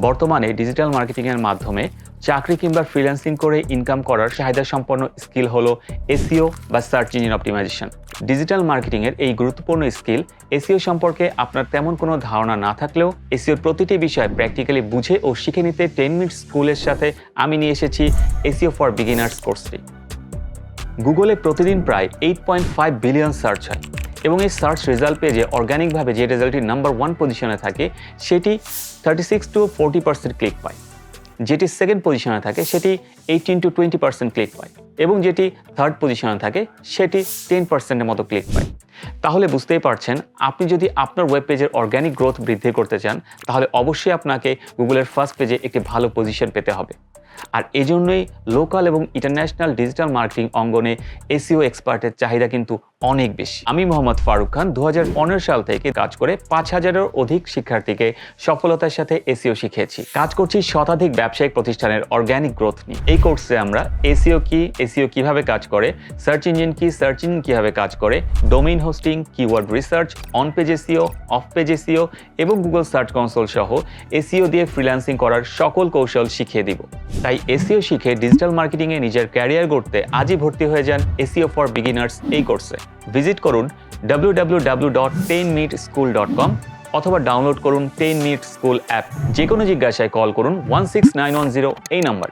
বর্তমানে ডিজিটাল মার্কেটিংয়ের মাধ্যমে চাকরি কিংবা ফ্রিল্যান্সিং করে ইনকাম করার চাহিদা সম্পন্ন স্কিল হলো এসইও বা সার্চ ইঞ্জিন অপটিমাইজেশন। ডিজিটাল মার্কেটিংয়ের এই গুরুত্বপূর্ণ স্কিল এসইও সম্পর্কে আপনার তেমন কোনো ধারণা না থাকলেও এসইওর প্রতিটি বিষয় প্র্যাকটিক্যালি বুঝে ও শিখে নিতে 10 মিনিট স্কুলের সাথে আমি নিয়ে এসেছি এসইও ফর বিগিনার্স কোর্সটি। গুগলে প্রতিদিন প্রায় 8.5 বিলিয়ন সার্চ হয় এবং এই সার্চ রেজাল্ট পেজে অর্গানিকভাবে যে রেজাল্টটি নাম্বার 1 পজিশনে থাকে সেটি 36 to 40% ক্লিক পায়, যেটি সেকেন্ড পজিশনে থাকে সেটি 18 to 20% ক্লিক পায় এবং যেটি থার্ড পজিশনে থাকে সেটি 10%-এর মতো ক্লিক পায়। তাহলে বুঝতেই পারছেন, আপনি যদি আপনার ওয়েব পেজের অর্গানিক গ্রোথ বৃদ্ধি করতে চান তাহলে অবশ্যই আপনাকে গুগলের ফার্স্ট পেজে একটি ভালো পজিশন পেতে হবে। আর এজন্যই লোকাল এবং ইন্টারন্যাশনাল ডিজিটাল মার্কেটিং অঙ্গনে এসইও এক্সপার্টের চাহিদা কিন্তু অনেক বেশি। আমি মোহাম্মদ ফারুক খান 2015 সাল থেকে কাজ করে 5000-এর অধিক শিক্ষার্থীকে সফলতার সাথে এসইও শিখিয়েছি। কাজ করছি শতাধিক ব্যবসায়িক প্রতিষ্ঠানের অর্গানিক গ্রোথ নিয়ে। এই কোর্সে আমরা এসইও কি, এসইও কিভাবে কাজ করে, সার্চ ইঞ্জিন কি, সার্চ ইঞ্জিন কিভাবে কাজ করে, domain hosting, keyword research, on page SEO, of page SEO এবং গুগল সার্চ কনসোল সহ এসইও দিয়ে ফ্রিল্যান্সিং করার সকল কৌশল শিখিয়ে দিব। তাই এসইও শিখে ডিজিটাল মার্কেটিংয়ে নিজের ক্যারিয়ার গড়তে আজই ভর্তি হয়ে যান এসইও ফর বিগিনার্স এই কোর্সে। ভিজিট করুন www.10minuteschool.com অথবা ডাউনলোড করুন 10 মিনিট স্কুল অ্যাপ। যে কোনো জিজ্ঞাসায় কল করুন 16910 এই নাম্বার।